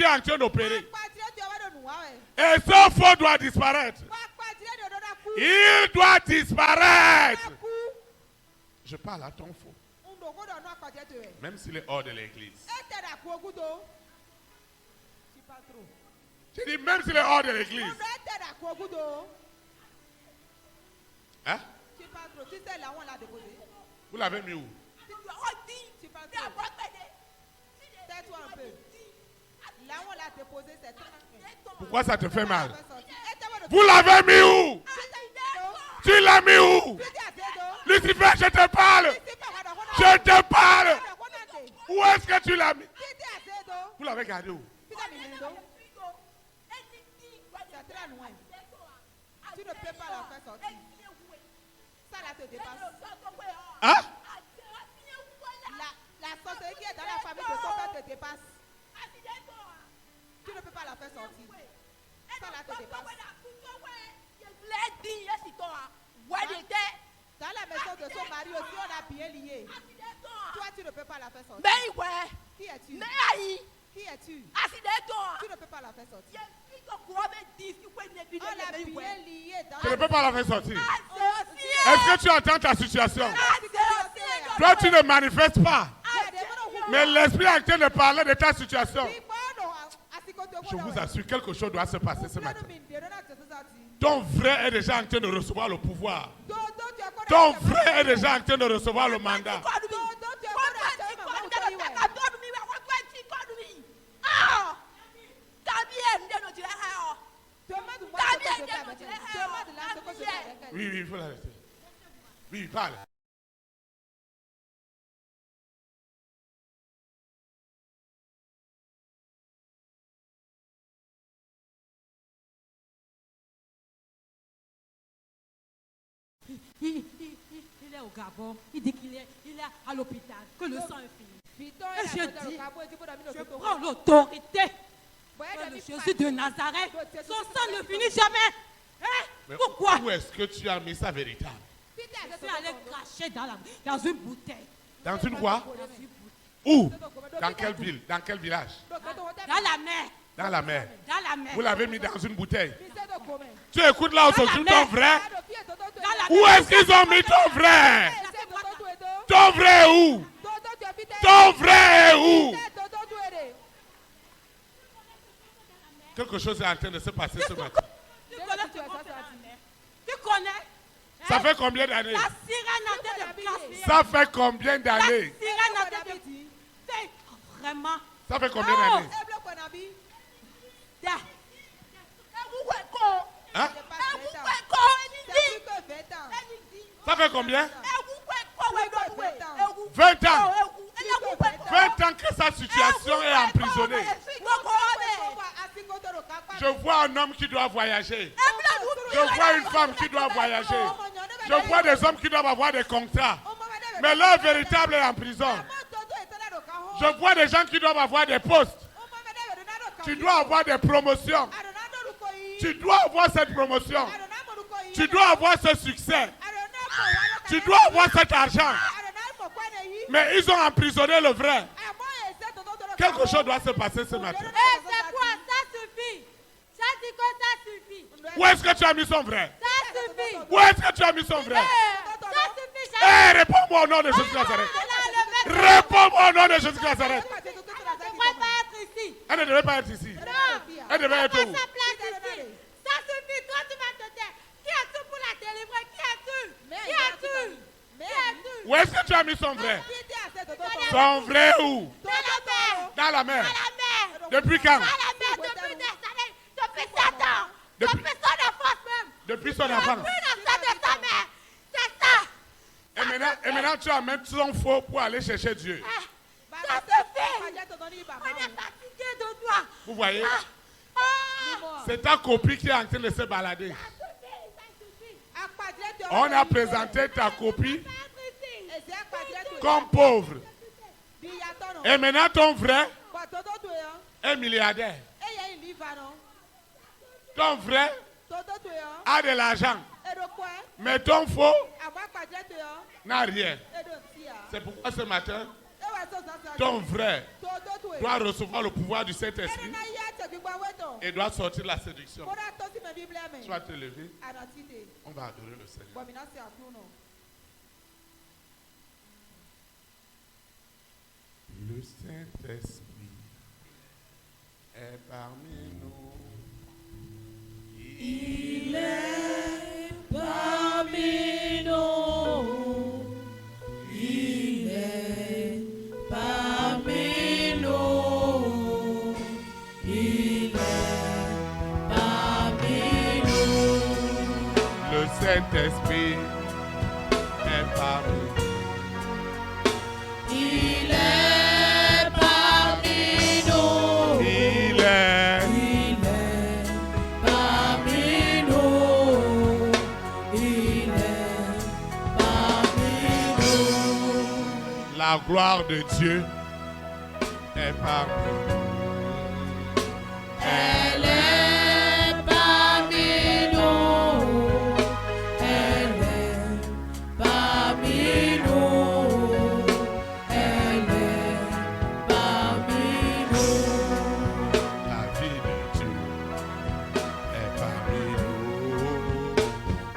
es en train d'opérer. Et ce faux doit disparaître. Il doit disparaître. Je parle à ton faux. Même s'il est hors de l'église. Je dis même s'il est hors de l'église. Hein? Vous l'avez mis où? Pourquoi ça te fait mal? Vous l'avez mis où? Tu l'as mis où? Lucifer, je te parle. Je te parle. Où est-ce que tu l'as mis? Vous l'avez gardé où? C'est très loin. Tu ne peux pas la faire sortir. Ça là te dépasse. Hein? La sorcellerie qui est dans la famille de ton père te dépasse. Tu ne peux pas la faire sortir. Ça là te dépasse. Dans la maison de son mari aussi, on a bien lié. Toi, tu ne peux pas la faire sortir. Qui es-tu? Qui es-tu? Tu ne peux pas la faire sortir. On l'a bien lié dans Tu ne peux pas la faire sortir. Est-ce que tu entends ta situation? Toi, tu ne manifestes pas. Mais l'esprit est en train de parler de ta situation. Je vous assure, quelque chose doit se passer ce matin. Ton frère est déjà en train de recevoir le pouvoir. Ton frère est déjà en train de recevoir le mandat. Oui, il faut l'arrêter. Oui, parle. Il est au Gabon, il dit qu'il est à l'hôpital, que le sang est fini. Et je dis, je prends l'autorité de Jésus de Nazareth. Son sang ne finit jamais. Hein? Pourquoi? Où est-ce que tu as mis ça véritable? Je suis allé cracher dans une bouteille. Dans une quoi? Où? Dans quelle ville? Dans quel village? Dans la mer. Dans la mer. Dans la mer. Vous l'avez mis dans une bouteille. Tu écoutes là aujourd'hui ton frère? Dans Où est-ce qu'ils ont mis ton frère? Ton frère est où? Ton frère est où? Quelque chose est en train de se passer ce matin. Tu connais? Ça fait combien d'années? La sirène en train de casser. Ça fait combien d'années? La sirène en train de... Vraiment. Ça fait combien d'années? Hein? Ça fait combien? 20 ans. 20 ans que sa situation est emprisonnée. Je vois un homme qui doit voyager. Je vois une femme qui doit voyager. Je vois des hommes qui doivent avoir des contrats. Mais leur véritable est en prison. Je vois des gens qui doivent avoir des postes. Tu dois avoir des promotions. Tu dois avoir cette promotion. Tu dois avoir ce succès. Tu dois avoir cet argent. Mais ils ont emprisonné le vrai. Quelque chose doit se passer ce matin. C'est quoi? Ça suffit. Ça dit que ça suffit. Où est-ce que tu as mis son vrai? Ça suffit. Où est-ce que tu as mis son vrai? Ça suffit. Hé, réponds-moi au nom de Jésus Nazareth. Réponds-moi au nom de Jésus Nazareth. Je ne devrais pas être ici. Elle ne devait pas être ici. Non. Elle devait être où? Ça suffit. Toi, tu vas te taire. Qui es-tu pour la délivrer? Qui es-tu? Qui es-tu? Qui es-tu? Où est-ce que tu as mis son vrai? Son vrai où? Dans la mer. Dans la mer. Dans la mer. Depuis quand? Dans la mer depuis des années. Depuis 7 ans. Depuis- Depuis son enfance même. Depuis son enfance. Depuis la sang de sa mère. C'est ça. Et maintenant tu amènes son faux pour aller chercher Dieu. Ça suffit. On est fatigué de toi. Vous voyez? Ah. C'est ta copie qui est en train de se balader. Ça suffit. On a présenté ta copie Pas être ici. comme pauvre. Et maintenant ton vrai est milliardaire. Ton vrai a de l'argent. Mais ton faux n'a rien. C'est pourquoi ce matin, ton frère doit recevoir le pouvoir du Saint-Esprit et doit sortir de la séduction. Tu vas te lever. On va adorer le Seigneur. Le Saint-Esprit est parmi nous. Il est parmi nous. Il est parmi nous. Il est parmi nous. Le Saint-Esprit est parmi nous. Il est parmi nous. Il est parmi nous. Il est parmi nous. La gloire de Dieu est parmi nous. Elle est parmi nous. Elle est parmi nous. Elle est parmi nous. La vie de Dieu est parmi nous.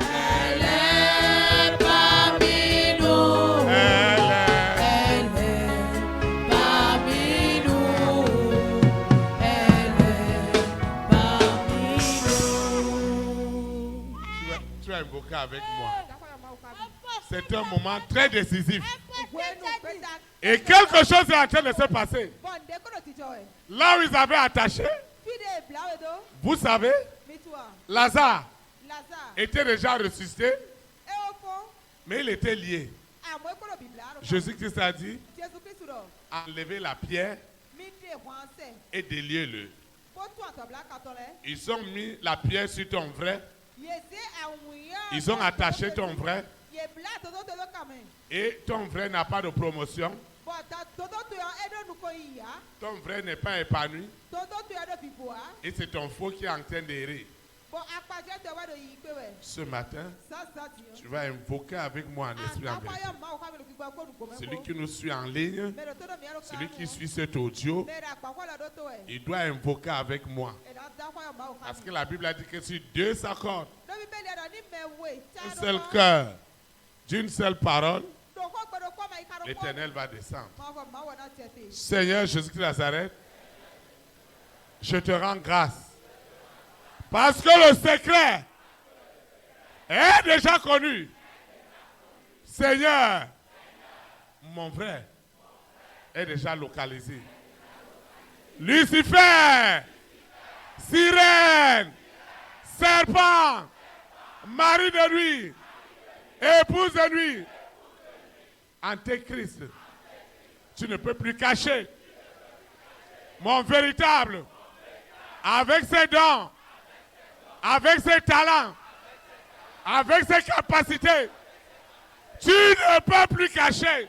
Elle est parmi nous. Elle est. Elle est parmi nous. Elle est parmi nous. Tu vas invoquer avec moi. C'est un moment très décisif. Et quelque chose est en train de se passer. Là où ils avaient attaché, vous savez, Lazare était déjà ressuscité, mais il était lié. Jésus-Christ a dit, enlevez la pierre et déliez-le. Ils ont mis la pierre sur ton frère, ils ont attaché ton frère, et ton frère n'a pas de promotion, ton frère n'est pas épanoui, et c'est ton faux qui est en train d'errer. Ce matin, tu vas invoquer avec moi en esprit en vérité. Celui qui nous suit en ligne, celui qui suit cet audio, il doit invoquer avec moi. Parce que la Bible a dit que si deux s'accordent, un seul cœur, d'une seule parole, l'Éternel va descendre. Seigneur Jésus-Christ de Nazareth, je te rends grâce. Parce que le secret est déjà connu. Seigneur, mon frère est déjà localisé. Lucifer, sirène, serpent, mari de nuit, épouse de nuit, Antéchrist, tu ne peux plus cacher mon véritable, avec ses dons, avec ses talents, avec ses capacités, tu ne peux plus cacher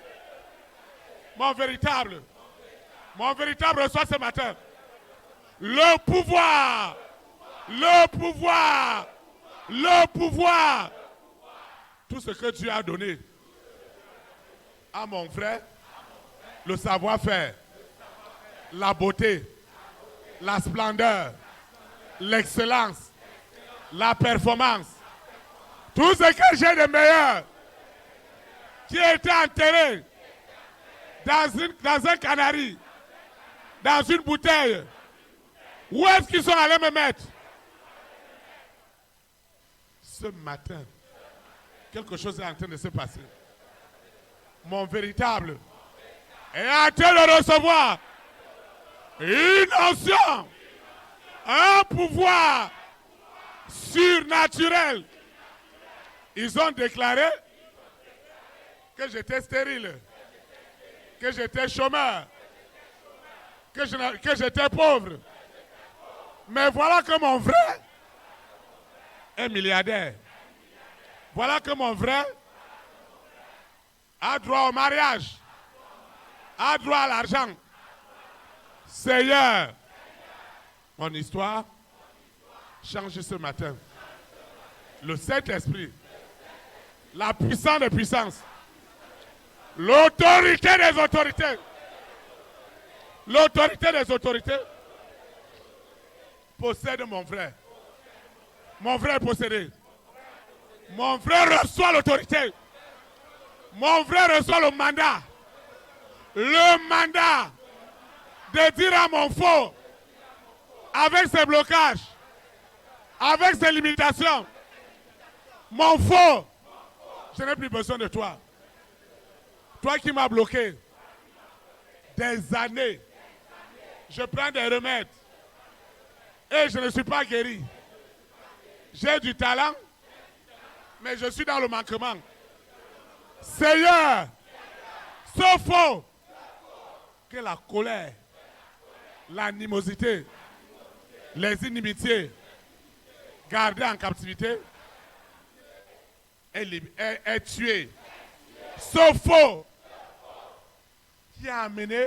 mon véritable. Mon véritable reçoit ce matin le pouvoir, le pouvoir, le pouvoir. Tout ce que Dieu a donné à mon frère, le savoir-faire, la beauté, la splendeur, l'excellence, la performance, tout ce que j'ai de meilleur qui a été enterré dans un canari, dans une bouteille. Où est-ce qu'ils sont allés me mettre? Ce matin, quelque chose est en train de se passer. Mon véritable est en train de recevoir une onction, un pouvoir surnaturel. Ils ont déclaré que j'étais stérile, que j'étais chômeur, que j'étais pauvre. Mais voilà que mon frère est milliardaire. Voilà que mon frère a droit au mariage, a droit à l'argent. Seigneur, mon histoire change ce matin. Le Saint-Esprit, la puissance des puissances, l'autorité des autorités L'autorité des autorités possède mon frère. Mon frère est possédé. Mon frère reçoit l'autorité. Mon frère reçoit le mandat. Le mandat de dire à mon faux, avec ses blocages, avec ses limitations, mon faux, je n'ai plus besoin de toi. Toi qui m'as bloqué des années, je prends des remèdes et je ne suis pas guéri. J'ai du talent, mais je suis dans le manquement. Seigneur, ce faux, que la colère, l'animosité, les inimitiés gardées en captivité est tué. Ce faux qui a amené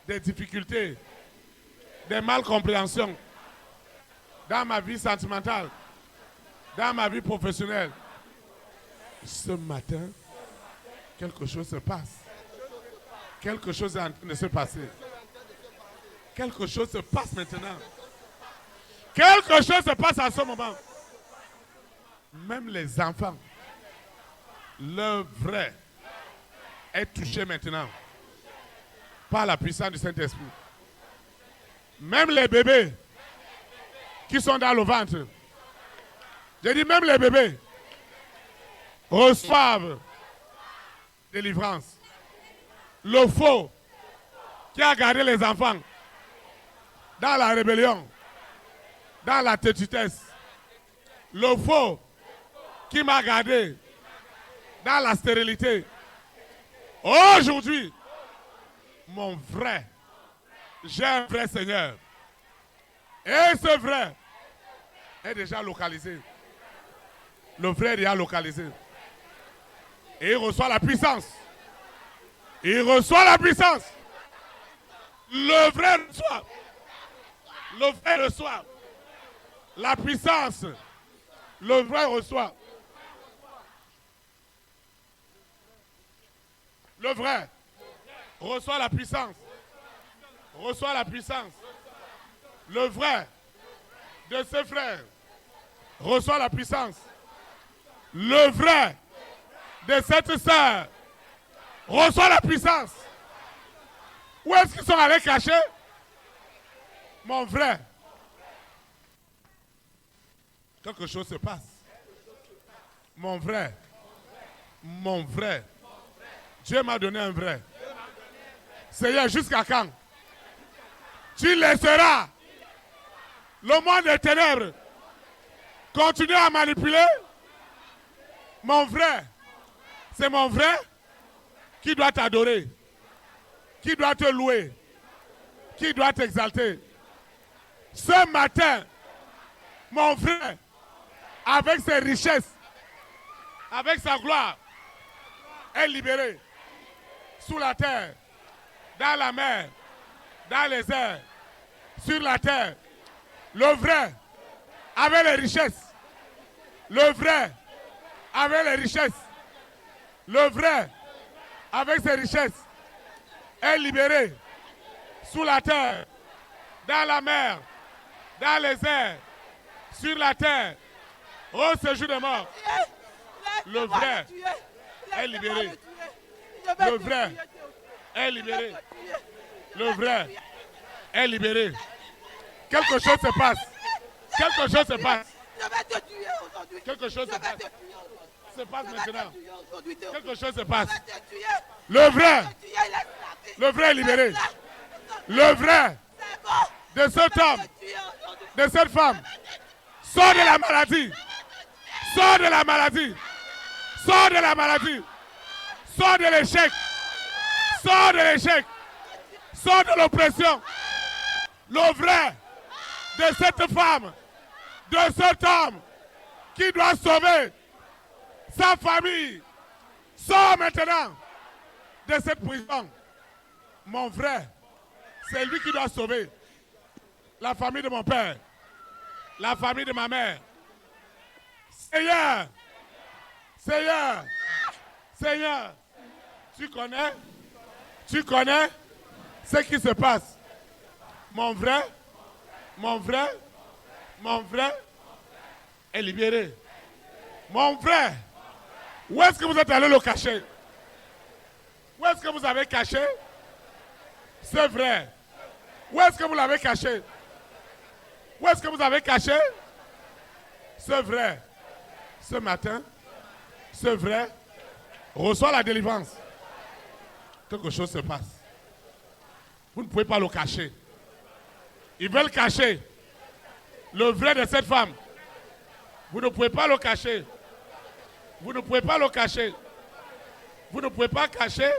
des difficultés, des malcompréhensions dans ma vie sentimentale, dans ma vie professionnelle. Ce matin, quelque chose se passe. Quelque chose est en train de se passer. Quelque chose se passe maintenant. Quelque chose se passe à ce moment. Même les enfants, le vrai est touché maintenant par la puissance du Saint-Esprit. Même les bébés qui sont dans le ventre, je dis même les bébés reçoivent délivrance. Le faux qui a gardé les enfants dans la rébellion, dans la têtutesse. Le faux qui m'a gardé dans la stérilité. Aujourd'hui, mon vrai, j'ai un vrai Seigneur. Et ce vrai est déjà localisé. Le vrai est déjà localisé. Et il reçoit la puissance. Il reçoit la puissance. Le vrai reçoit. Le vrai reçoit. La puissance. Le vrai reçoit. Le vrai reçoit la puissance. Reçoit la puissance. Le vrai de ses frères reçoit la puissance. Le vrai de cette sœur reçoit la puissance. Où est-ce qu'ils sont allés cacher? Mon vrai. Quelque chose se passe. Mon vrai. Mon vrai. Dieu m'a donné un vrai. Seigneur, jusqu'à quand tu laisseras le monde des ténèbres continuer à manipuler? Mon vrai, c'est mon vrai qui doit t'adorer, qui doit te louer, qui doit t'exalter. Ce matin, mon frère, avec ses richesses, avec sa gloire, est libéré sous la terre, dans la mer, dans les airs, sur la terre. Le vrai, avec les richesses. Le vrai, avec les richesses. Le vrai, avec ses richesses, est libéré sous la terre, dans la mer, dans les airs, sur la terre, au séjour de mort. Le vrai est libéré. Le vrai est libéré. Le vrai est libéré. Quelque chose se passe. Quelque chose se passe. Quelque chose se passe. Se passe maintenant. Quelque chose se passe. Le vrai est libéré. Le vrai de cet homme, de cette femme, sort de la maladie. Sort de la maladie. Sort de la maladie. Sort de l'échec. Sort de l'échec. Sort de l'oppression. Le vrai de cette femme, de cet homme qui doit sauver sa famille. Sort maintenant de cette prison. Mon frère, c'est lui qui doit sauver la famille de mon père, la famille de ma mère. Seigneur, Seigneur, Seigneur, tu connais Ce qui se passe. Mon vrai est libéré. Mon vrai, où est-ce que vous êtes allé le cacher? Où est-ce que vous avez caché? C'est vrai. Où est-ce que vous l'avez caché? Où est-ce que vous avez caché? C'est vrai. Ce matin, c'est vrai. Reçois la délivrance. Quelque chose se passe. Vous ne pouvez pas le cacher. Ils veulent cacher le vrai de cette femme. Vous ne pouvez pas le cacher. Vous ne pouvez pas le cacher. Vous ne pouvez pas cacher.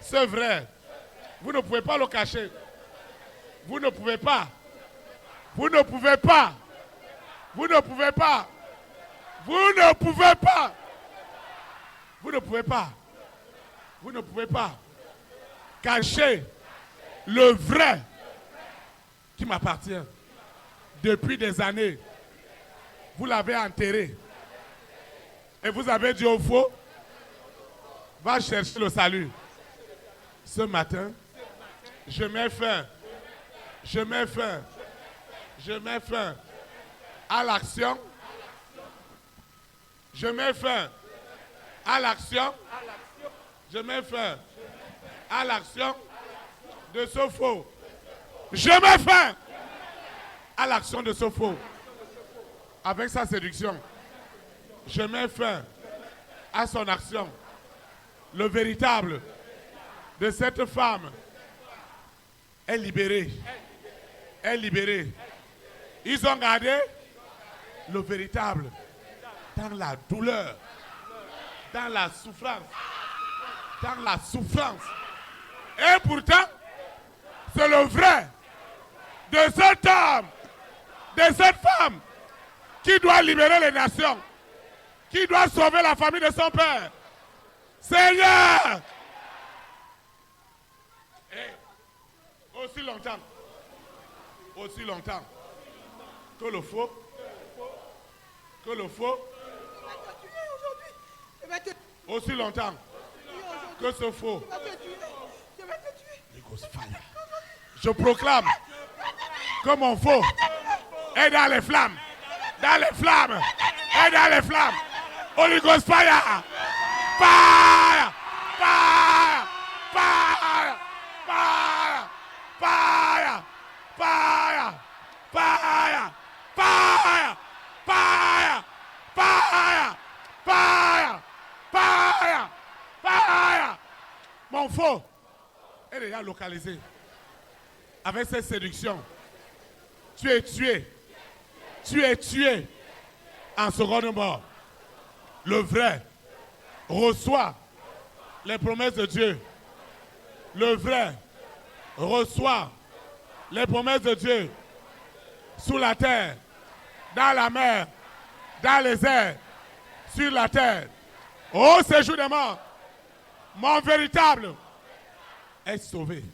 C'est vrai. Vous ne pouvez pas le cacher. Vous ne pouvez pas. Vous ne pouvez pas. Vous ne pouvez pas. Vous ne pouvez pas. Vous ne pouvez pas. Vous ne pouvez pas cacher le vrai qui m'appartient depuis des années. Vous l'avez enterré. Et vous avez dit au faux, va chercher le salut. Ce matin, je mets fin à l'action. Je mets fin à l'action. Je mets fin à l'action de ce faux. Je mets fin à l'action de ce faux. Avec sa séduction. Je mets fin à son action. Le véritable de cette femme est libéré. Est libéré. Ils ont gardé le véritable dans la douleur, dans la souffrance. Dans la souffrance. Et pourtant, c'est le vrai de cet homme, de cette femme qui doit libérer les nations, qui doit sauver la famille de son père. Seigneur! Et aussi longtemps que le faux, aussi longtemps que ce faux, je proclame que mon faux est dans les flammes, et dans les flammes. Holy Ghost fire! Fire! Fire! Fire! Fire! Fire! Fire! Fire! Fire! Fire! Fire! Fire! Fire! Fire! Mon faux est déjà localisé. Avec cette séduction, tu es tué. Tu es tué en seconde mort. Le vrai reçoit les promesses de Dieu. Le vrai reçoit les promesses de Dieu. Sous la terre, dans la mer, dans les airs, sur la terre. Au séjour des morts, mon véritable est sauvé,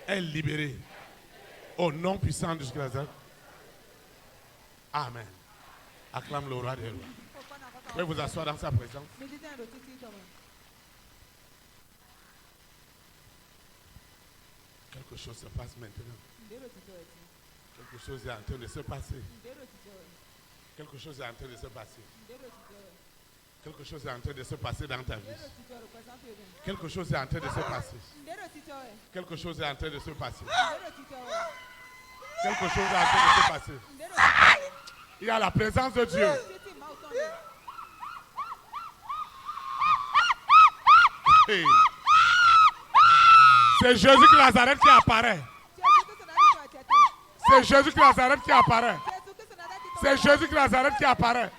est libéré. Au nom puissant de Jésus-Christ. Amen. Acclame le roi des rois. Vous pouvez vous asseoir dans sa présence. Quelque chose se passe maintenant. Quelque chose est en train de se passer. Quelque chose est en train de se passer. Quelque chose est en train de se passer dans ta vie. Quelque chose est en train de se passer. Quelque chose est en train de se passer. Quelque chose est en train de se passer. Il y a la présence de Dieu. Hey. C'est Jésus de Nazareth qui apparaît. C'est Jésus de Nazareth qui apparaît. C'est Jésus de Nazareth qui apparaît.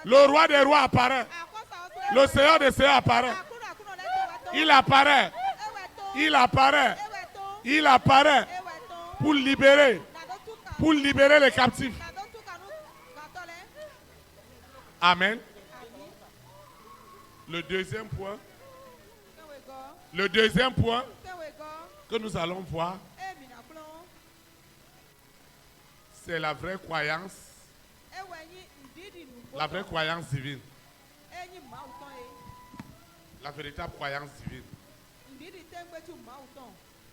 Le roi des rois apparaît. Le Seigneur des seigneurs apparaît. Il apparaît. Il apparaît. Il apparaît pour libérer les captifs. Amen. Le deuxième point que nous allons voir, c'est la vraie croyance. La vraie croyance divine. La véritable croyance divine.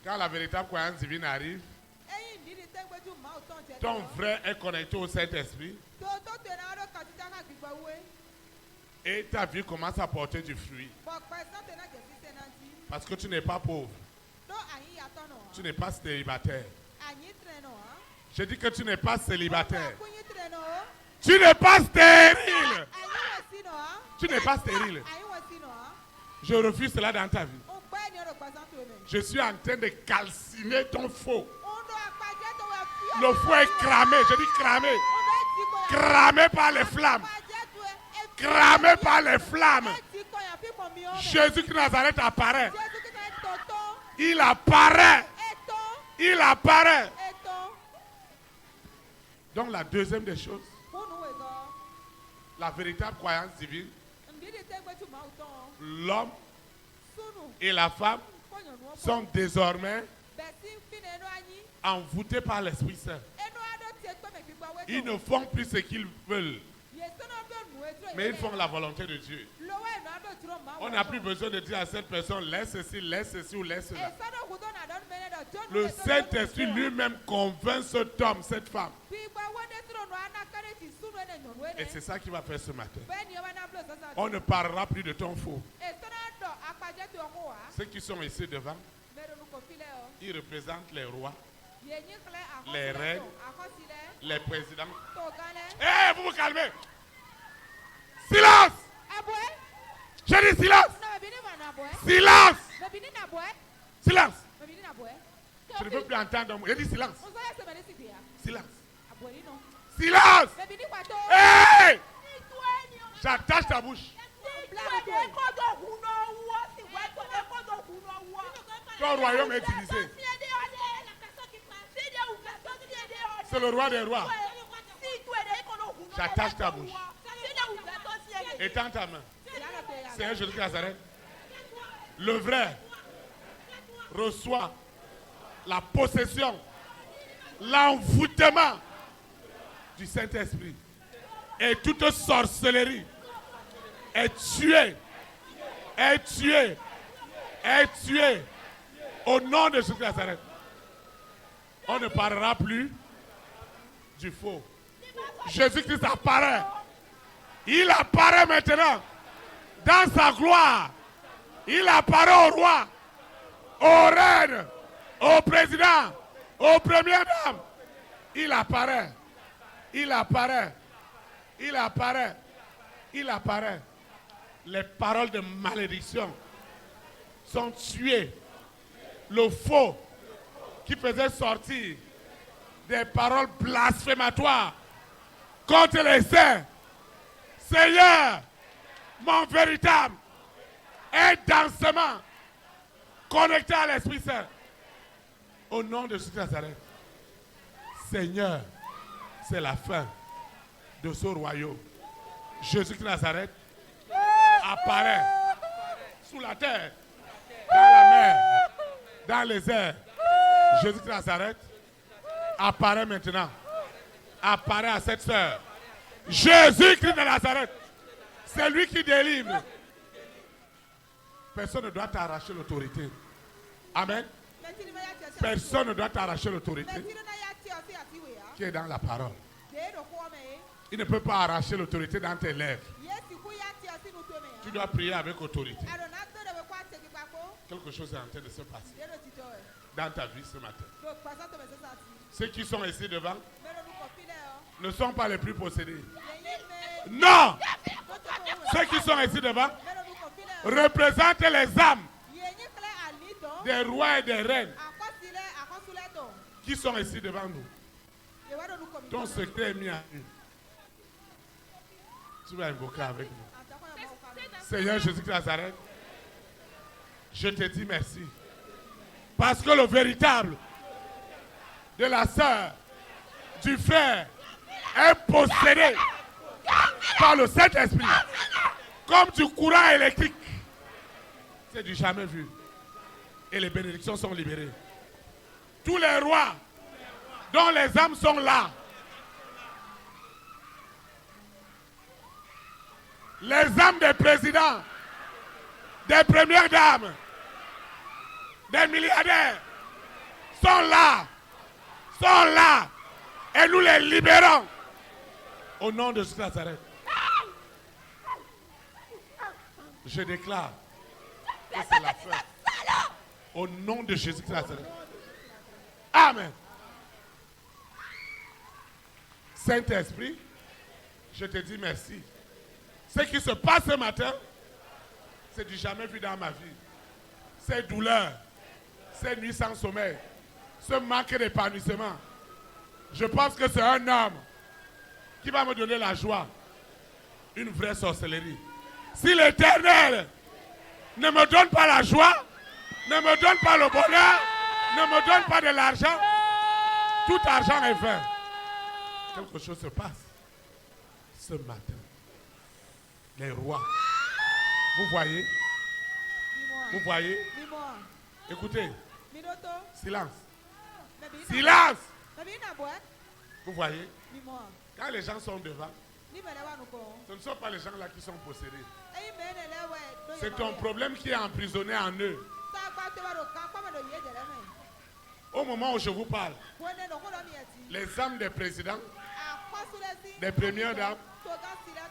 Quand la véritable croyance divine arrive, ton frère est connecté au Saint-Esprit et ta vie commence à porter du fruit. Parce que tu n'es pas pauvre. Tu n'es pas célibataire. Je dis que tu n'es pas célibataire. Tu n'es pas stérile. Tu n'es pas stérile. Je refuse cela dans ta vie. Je suis en train de calciner ton faux. Le faux est cramé. Je dis cramé. Cramé par les flammes. Cramé par les flammes. Jésus de Nazareth apparaît. Il apparaît. Il apparaît. Donc la deuxième des choses, la véritable croyance divine, l'homme et la femme sont désormais envoûtés par l'Esprit Saint. Ils ne font plus ce qu'ils veulent, mais ils font la volonté de Dieu. On n'a plus besoin de dire à cette personne, laisse ceci ou laisse cela. Le Saint-Esprit lui-même convainc cet homme, cette femme. Et c'est ça qui va faire ce matin. On ne parlera plus de ton faux. Ceux qui sont ici devant, ils représentent les rois, les reines, les présidents. Hé, vous vous calmez. Silence! J'ai dit silence! Silence! Silence! Je ne veux plus entendre. J'ai dit silence. Silence. Silence! Hey! J'attache ta bouche. Ton royaume est divisé. C'est le roi des rois. J'attache ta bouche. Étends ta main. Seigneur Jésus de Nazareth. Le vrai reçoit la possession, l'envoûtement du Saint-Esprit. Et toute sorcellerie est tuée. Est tuée. Est tuée. Au nom de Jésus de Nazareth. On ne parlera plus du faux. Jésus-Christ apparaît. Il apparaît maintenant dans sa gloire. Il apparaît au roi, aux reines, au président, aux premières dames. Il apparaît. Il apparaît. Il apparaît. Il apparaît. Les paroles de malédiction sont tuées. Le faux qui faisait sortir des paroles blasphématoires contre les saints. Seigneur, mon véritable est densément connecté à l'Esprit Saint. Au nom de Jésus de Nazareth. Seigneur, c'est la fin de ce royaume. Jésus de Nazareth apparaît sous la terre, dans la mer, dans les airs. Jésus de Nazareth apparaît maintenant. Apparaît à cette sœur. Jésus-Christ de Nazareth, c'est lui qui délivre. Personne ne doit t'arracher l'autorité. Amen. Personne ne doit t'arracher l'autorité qui est dans la parole. Il ne peut pas arracher l'autorité dans tes lèvres. Tu dois prier avec autorité. Quelque chose est en train de se passer dans ta vie ce matin. Ceux qui sont ici devant ne sont pas les plus possédés. Non! Ceux qui sont ici devant représentent les âmes des rois et des reines qui sont ici devant nous. Ton secret est mis à nu. Tu vas invoquer avec nous. Seigneur Jésus de Nazareth, je te dis merci. Parce que le véritable de la sœur, du frère, est possédé par le Saint-Esprit comme du courant électrique. C'est du jamais vu. Et les bénédictions sont libérées. Tous les rois dont les âmes sont là, les âmes des présidents, des premières dames, des milliardaires sont là, et nous les libérons. Au nom de Jésus de Nazareth. Je déclare que c'est la fin. Au nom de Jésus de Nazareth. Amen. Saint-Esprit, je te dis merci. Ce qui se passe ce matin, c'est du jamais vu dans ma vie. Ces douleurs, ces nuits sans sommeil, ce manque d'épanouissement. Je pense que c'est un homme qui va me donner la joie. Une vraie sorcellerie. Si l'Éternel ne me donne pas la joie, ne me donne pas le bonheur, ne me donne pas de l'argent, tout argent est vain. Quelque chose se passe ce matin. Les rois. Vous voyez? Vous voyez? Écoutez. Silence. Silence. Vous voyez? Quand les gens sont devant, ce ne sont pas les gens là qui sont possédés. C'est ton problème qui est emprisonné en eux. Au moment où je vous parle, les âmes des présidents, des premières dames,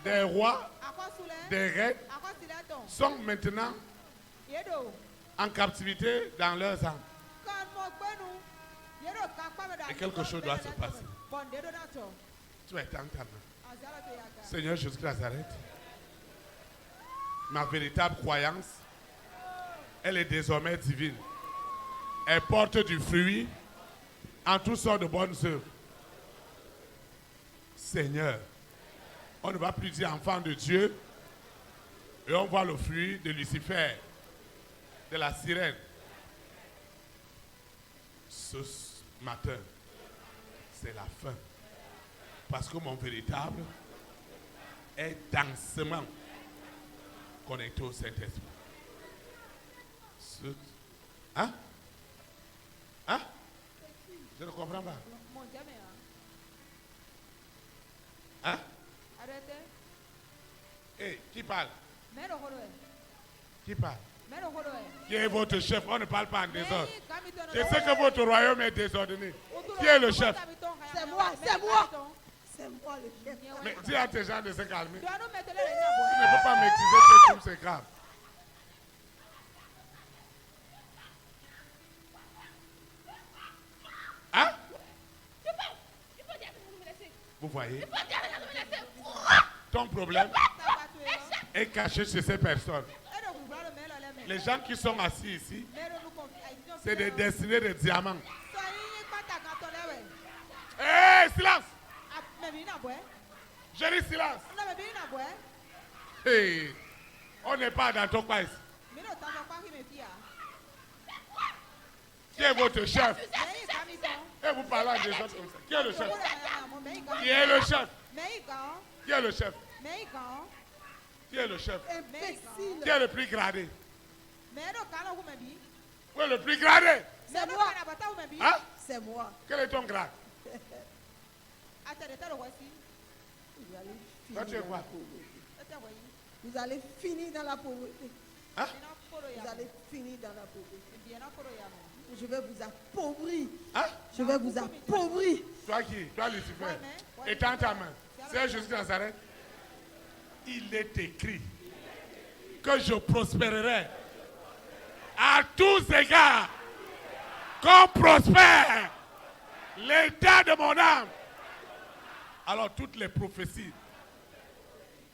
des rois, des reines sont maintenant en captivité dans leurs âmes. Et quelque chose doit se passer. Tu es temps, Seigneur Jésus de Nazareth, ma véritable croyance, elle est désormais divine. Elle porte du fruit en toutes sortes de bonnes œuvres. Seigneur, on ne va plus dire enfant de Dieu et on voit le fruit de Lucifer, de la sirène. Ce matin, c'est la fin. Parce que mon véritable est densément connecté au Saint-Esprit. Hein? Hein? Je ne comprends pas. Hein? Hey, qui parle? Qui parle? Qui est votre chef? On ne parle pas en désordre. Je sais que votre royaume est désordonné. Qui est le chef? C'est moi, c'est moi. C'est moi le chef. Mais dis à tes gens de se calmer. Tu ne peux pas maîtriser tes trucs, c'est grave. Hein? Vous voyez? Ton problème est caché chez ces personnes. Les gens qui sont assis ici, c'est des destinés de diamants. Hé, silence! Je dis silence. Hey, on n'est pas dans ton coin ici. Qui est votre chef? Et vous parlez des autres comme ça. Qui est le chef? Qui est le chef? Qui est le chef? Qui est le chef? Qui est le plus gradé? Où est le plus gradé? C'est moi. Hein? C'est moi. Quel est ton grade? Toi, tu es quoi? Vous allez finir dans la pauvreté. Hein? Vous allez finir dans la pauvreté. Je vais vous appauvrir. Hein? Je vais vous appauvrir. Toi qui? Toi Lucifer. Étends ta main. C'est Jésus de Nazareth. Il est écrit que je prospérerai à tous égards. Qu'on prospère l'état de mon âme. Alors toutes les prophéties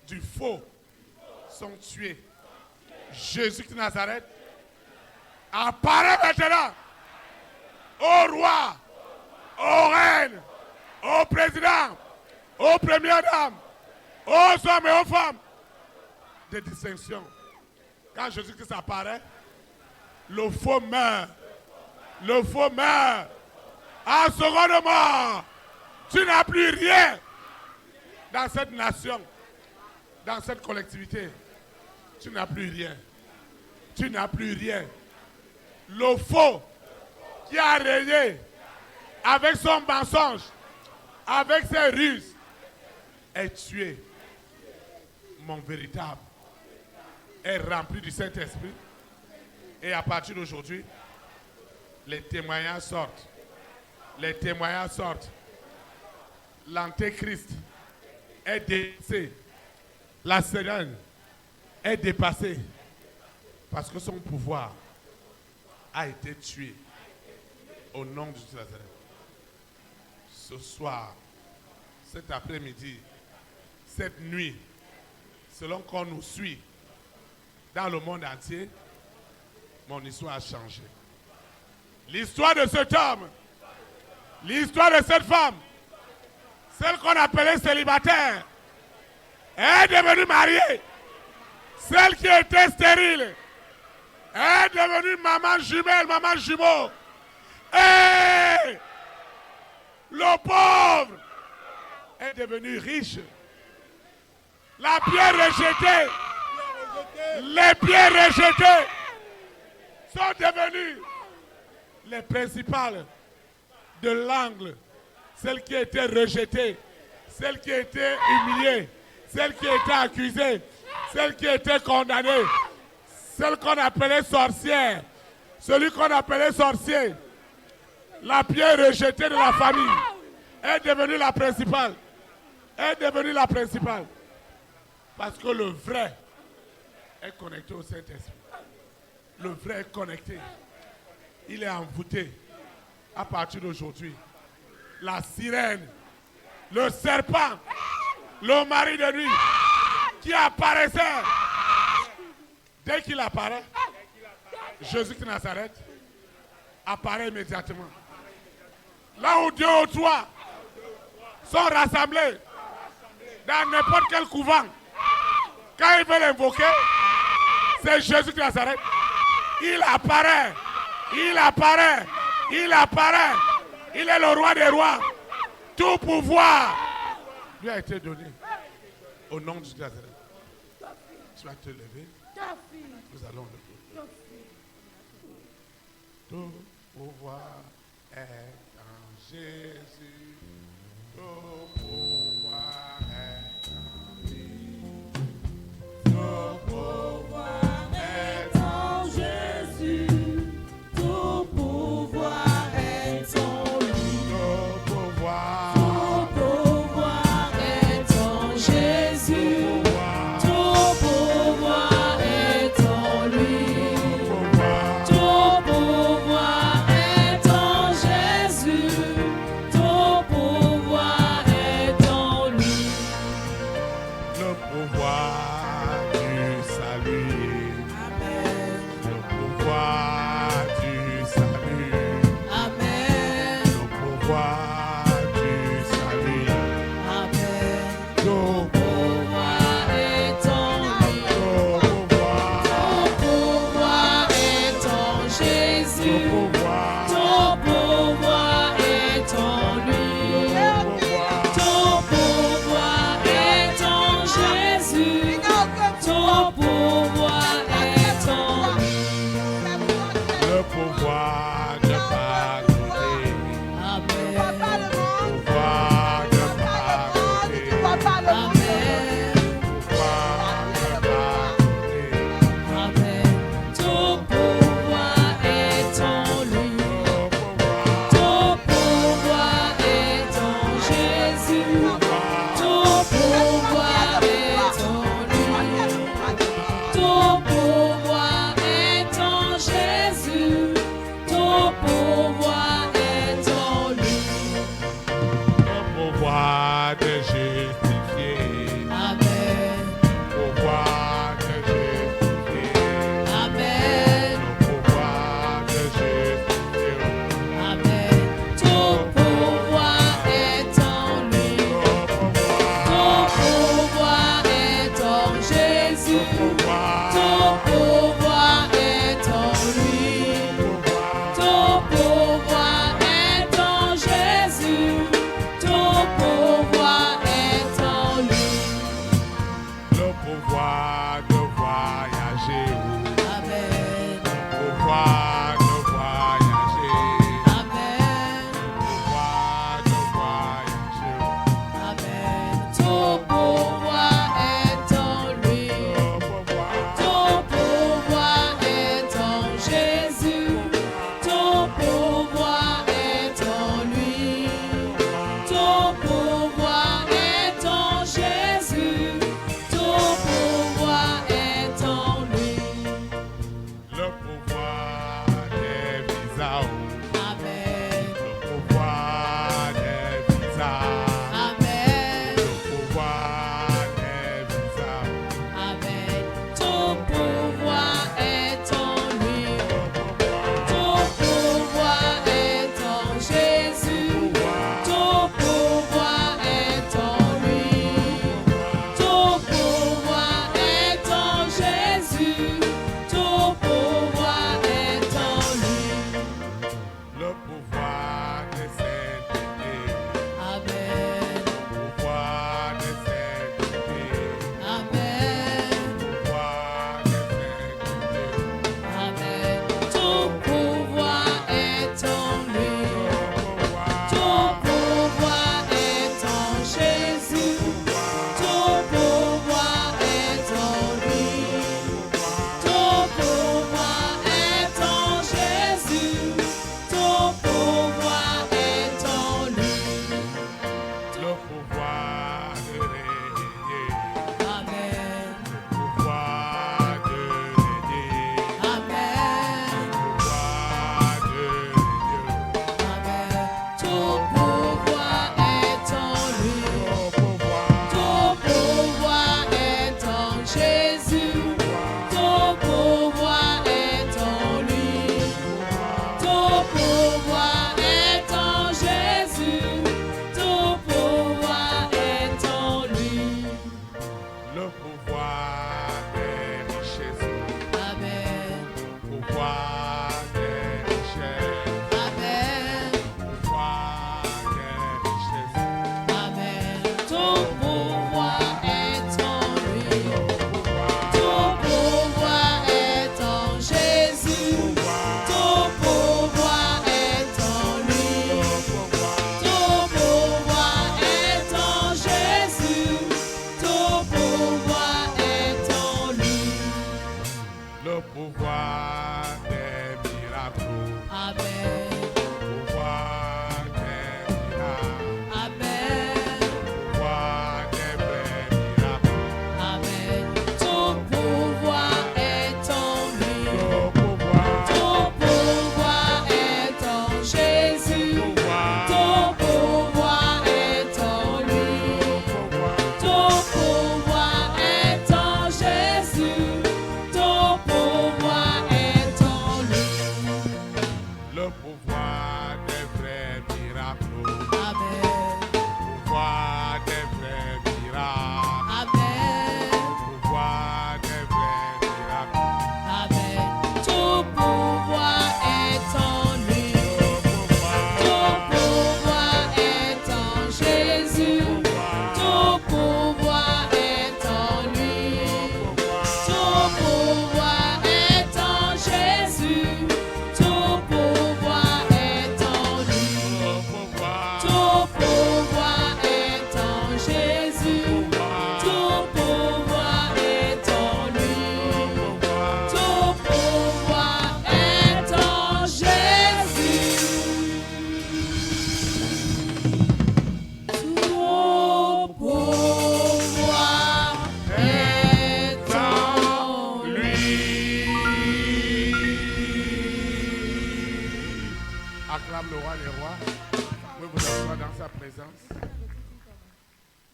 du faux sont tuées. Jésus de Nazareth apparaît maintenant au roi, aux reines, aux présidents, aux premières dames, aux hommes et aux femmes de distinction. Quand Jésus-Christ apparaît, le faux meurt. Le faux meurt. En seconde mort, tu n'as plus rien dans cette nation, dans cette collectivité. Tu n'as plus rien. Tu n'as plus rien. Le faux qui a régné avec son mensonge, avec ses ruses, est tué. Mon véritable est rempli du Saint-Esprit. Et à partir d'aujourd'hui, Les témoignages sortent. Les témoignages sortent. L'antéchrist est dépassé. La sirène est dépassée. Parce que son pouvoir a été tué au nom de Jésus Nazareth. Ce soir, cet après-midi, cette nuit, selon qu'on nous suit dans le monde entier, mon histoire a changé. L'histoire de cet homme, l'histoire de cette femme, celle qu'on appelait célibataire, est devenue mariée. Celle qui était stérile est devenue maman jumelle, maman jumeau. Et le pauvre est devenu riche. La pierre rejetée, les pierres rejetées sont devenues les principales de l'angle. Celles qui étaient rejetées, celles qui étaient humiliées, celles qui étaient accusées, celles qui étaient condamnées, celles qu'on appelait sorcières, celui qu'on appelait sorcier. La pierre rejetée de la famille est devenue la principale. Est devenue la principale. Parce que le vrai est connecté au Saint-Esprit. Le vrai est connecté. Il est envoûté. À partir d'aujourd'hui, la sirène, le serpent, le mari de nuit qui apparaissait, dès qu'il apparaît, Jésus de Nazareth apparaît immédiatement. Là où Dieu ou toi sont rassemblés dans n'importe quel couvent, quand ils veulent invoquer, c'est Jésus de Nazareth. Il apparaît, il apparaît, il apparaît. Il est le roi des rois. Tout pouvoir lui a été donné au nom de Jésus de Nazareth. Tu vas te lever. Nous allons le faire. Tout pouvoir est en Jésus. Tout pouvoir est en lui. Tout pouvoir est en Jésus. Tout pouvoir est en lui. Tout pouvoir. Tout pouvoir est en Jésus. Tout pouvoir est en lui. Tout pouvoir est en Jésus. Tout pouvoir est en lui. Le pouvoir du salut. Amen. Le pouvoir du salut. Amen. Le pouvoir du salut. Amen. Tout Pouvoir est en lui. pouvoir. Tout pouvoir est en Jésus. Pouvoir. Tout pouvoir est en lui. Tout pouvoir est en Jésus. Tout pouvoir est en lui. Le pouvoir de pardonner. Amen. Pouvoir de pardonner. Amen. Pouvoir de pardonner. Amen. Tout pouvoir est en lui. Tout pouvoir. Tout pouvoir est en Jésus. Tout pouvoir est en lui. Tout pouvoir est en Jésus. Tout pouvoir est en lui. Le pouvoir de justifier. Amen. Pouvoir de justifier. Amen. Le pouvoir de justifier. Amen. Tout pouvoir est en lui. Tout pouvoir est en Jésus. Tout pouvoir est en lui. Tout pouvoir est en Jésus. Tout pouvoir est en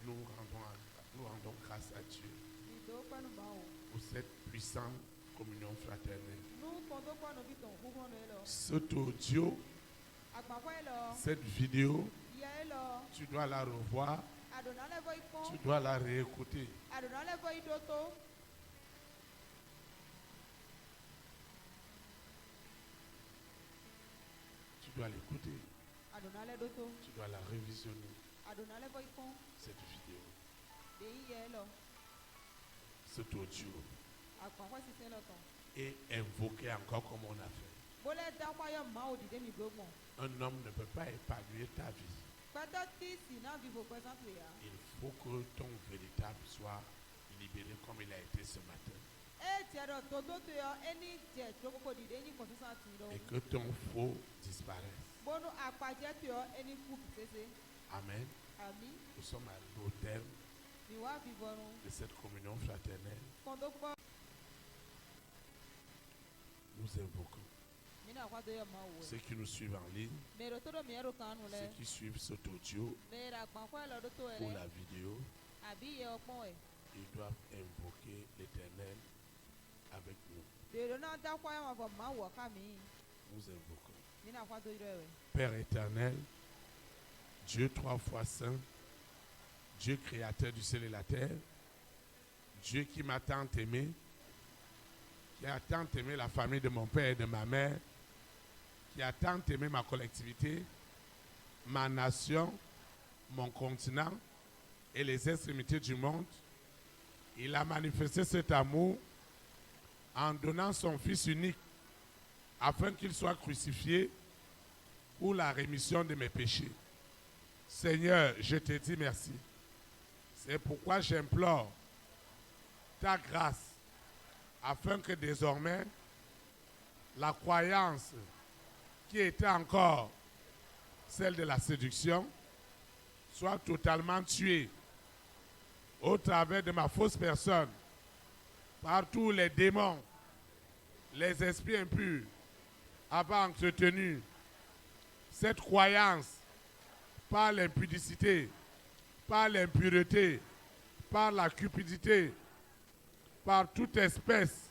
Nous rendons grâce à Dieu pour cette puissante communion fraternelle. Cet audio, cette vidéo, tu dois la revoir, tu dois la réécouter. Tu dois l'écouter. Tu dois la révisionner. Cette vidéo, cet audio, et invoquer encore comme on a fait. Un homme ne peut pas épargner ta vie. Il faut que ton véritable soit libéré comme il a été ce matin. Et que ton faux disparaisse. Amen. Nous sommes arrivés au terme de cette communion fraternelle. Nous invoquons ceux qui nous suivent en ligne, ceux qui suivent cet audio ou la vidéo. Ils doivent invoquer l'Éternel avec nous. Nous invoquons. Père éternel, Dieu trois fois saint, Dieu créateur du ciel et la terre, Dieu qui m'a tant aimé, qui a tant aimé la famille de mon père et de ma mère, qui a tant aimé ma collectivité, ma nation, mon continent et les extrémités du monde. Il a manifesté cet amour en donnant son Fils unique afin qu'il soit crucifié pour la rémission de mes péchés. Seigneur, je te dis merci. C'est pourquoi j'implore ta grâce afin que désormais la croyance qui était encore celle de la séduction soit totalement tuée au travers de ma fausse personne par tous les démons, les esprits impurs avaient entretenu cette croyance par l'impudicité, par l'impureté, par la cupidité, par toute espèce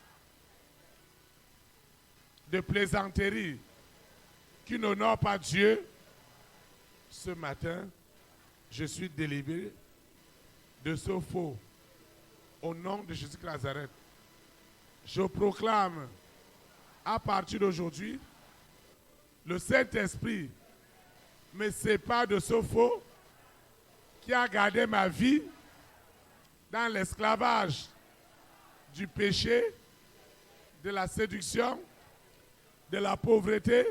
de plaisanterie qui n'honore pas Dieu. Ce matin, je suis délivré de ce faux au nom de Jésus de Nazareth. Je proclame à partir d'aujourd'hui, le Saint-Esprit me sépare de ce faux qui a gardé ma vie dans l'esclavage du péché, de la séduction, de la pauvreté,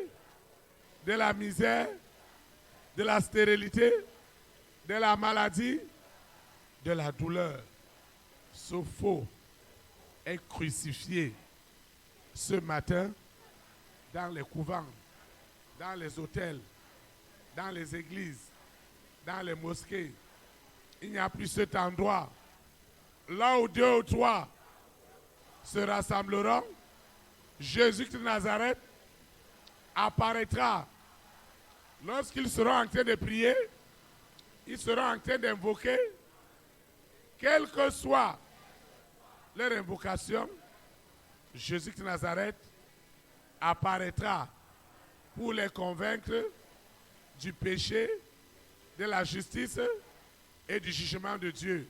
de la misère, de la stérilité, de la maladie, de la douleur. Ce faux est crucifié ce matin dans les couvents, dans les hôtels, dans les églises, dans les mosquées. Il n'y a plus cet endroit. Là où 2 ou 3 se rassembleront, Jésus de Nazareth apparaîtra. Lorsqu'ils seront en train de prier, ils seront en train d'invoquer, quelle que soit leur invocation, Jésus de Nazareth apparaîtra pour les convaincre du péché, de la justice et du jugement de Dieu.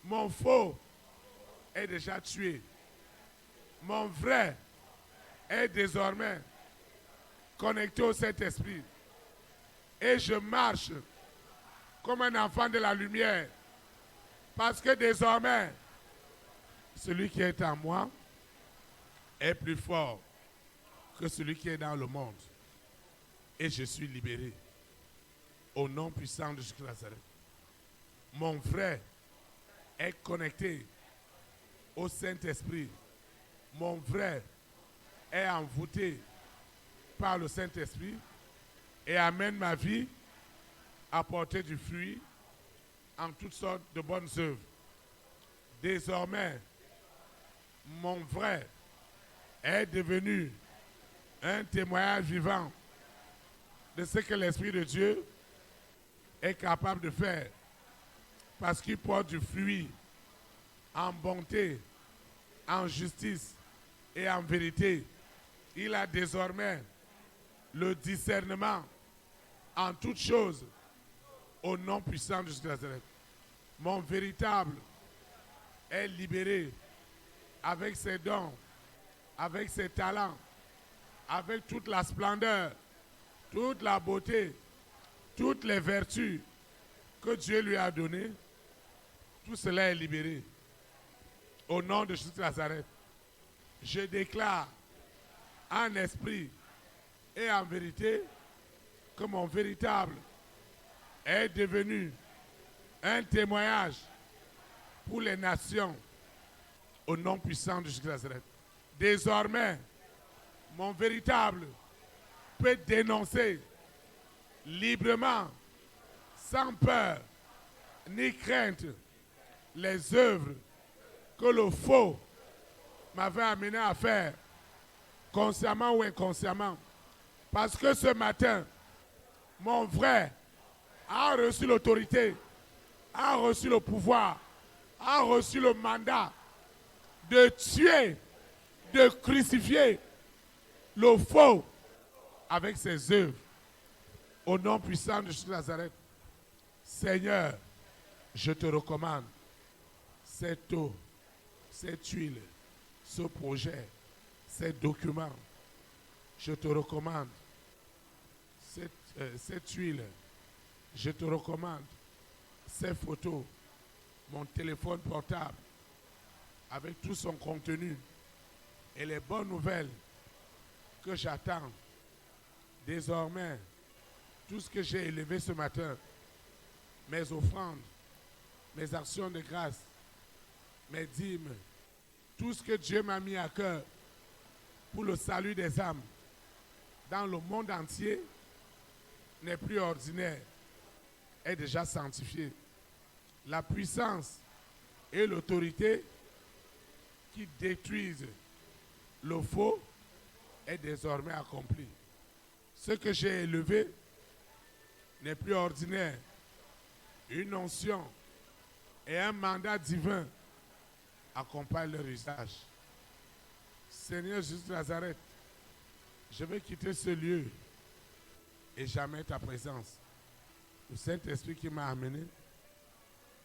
Mon faux est déjà tué. Mon vrai est désormais connecté au Saint-Esprit. Et je marche comme un enfant de la lumière. Parce que désormais, celui qui est en moi est plus fort que celui qui est dans le monde. Et je suis libéré. Au nom puissant de Jésus de Nazareth. Mon frère est connecté au Saint-Esprit. Mon frère est envoûté par le Saint-Esprit et amène ma vie à porter du fruit en toutes sortes de bonnes œuvres. Désormais, mon frère est devenu un témoignage vivant de ce que l'Esprit de Dieu est capable de faire. Parce qu'il porte du fruit en bonté, en justice et en vérité. Il a désormais le discernement en toutes choses au nom puissant de Jésus de Nazareth. Mon véritable est libéré avec ses dons, avec ses talents, avec toute la splendeur, toute la beauté, toutes les vertus que Dieu lui a données. Tout cela est libéré. Au nom de Jésus de Nazareth, je déclare en esprit et en vérité que mon véritable est devenu un témoignage pour les nations au nom puissant de Jésus de Nazareth. Désormais, mon véritable peut dénoncer librement, sans peur ni crainte, les œuvres que le faux m'avait amené à faire, consciemment ou inconsciemment. Parce que ce matin, mon vrai a reçu l'autorité, a reçu le pouvoir, a reçu le mandat de tuer, de crucifier le faux avec ses œuvres. Au nom puissant de Jésus de Nazareth, Seigneur, je te recommande cette eau, cette huile, ce projet, ces documents. Je te recommande cette huile. Je te recommande ces photos, mon téléphone portable, avec tout son contenu et les bonnes nouvelles que j'attends. Désormais, tout ce que j'ai élevé ce matin, mes offrandes, mes actions de grâce, mes dîmes, tout ce que Dieu m'a mis à cœur pour le salut des âmes dans le monde entier n'est plus ordinaire, est déjà sanctifié. La puissance et l'autorité qui détruisent le faux est désormais accomplie. Ce que j'ai élevé n'est plus ordinaire. Une onction et un mandat divin accompagnent leur usage. Seigneur Jésus de Nazareth, je vais quitter ce lieu et jamais ta présence. Le Saint-Esprit qui m'a amené,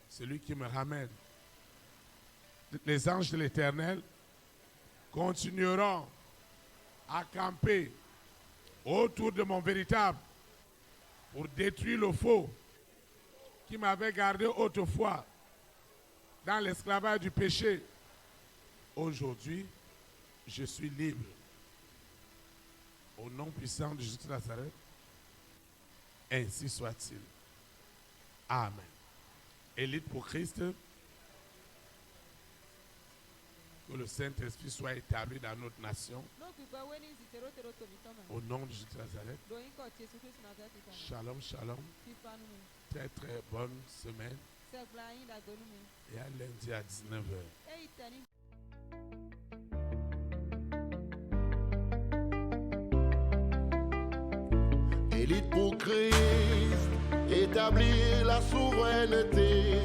c'est lui qui me ramène. Les anges de l'Éternel continueront à camper autour de mon véritable pour détruire le faux qui m'avait gardé autrefois dans l'esclavage du péché. Aujourd'hui, je suis libre. Au nom puissant de Jésus de Nazareth, ainsi soit-il. Amen. Élite pour Christ, que le Saint-Esprit soit établi dans notre nation. Au nom de Jésus de Nazareth. Shalom, shalom. Très très bonne semaine. Et à lundi à 19h. Élite pour Christ, établir la souveraineté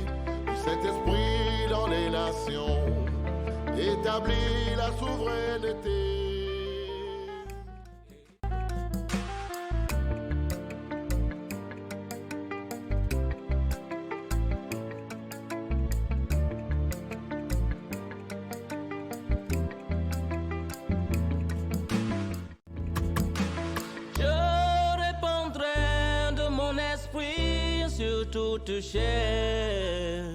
du Saint-Esprit dans les nations. Établir la souveraineté. Toute chair,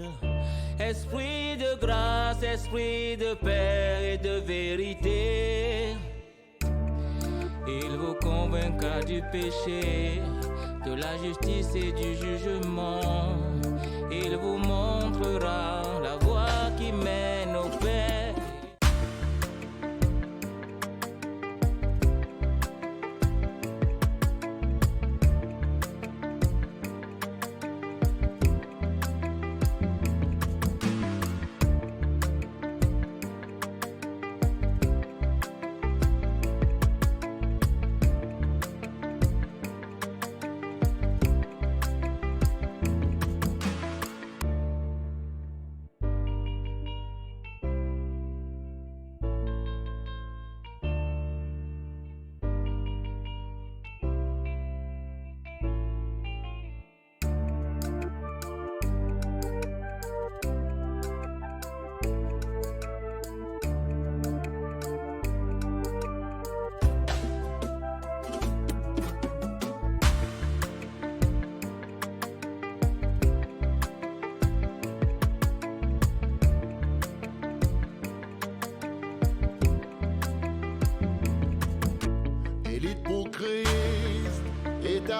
esprit de grâce, esprit de paix et de vérité, il vous convaincra du péché, de la justice et du jugement, il vous montrera la voie qui mène au Père.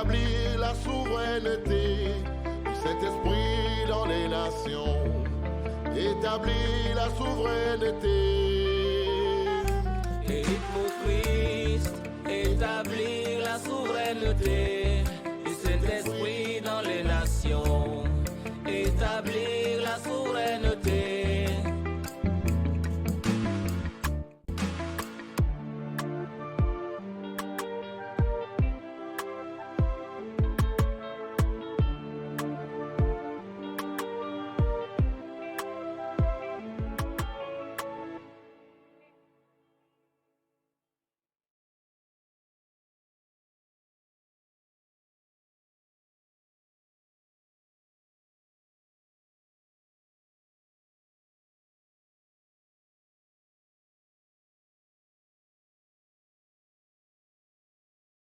établir la souveraineté du Saint-Esprit dans les nations. Établir la souveraineté. Élite pour Christ, établir la souveraineté.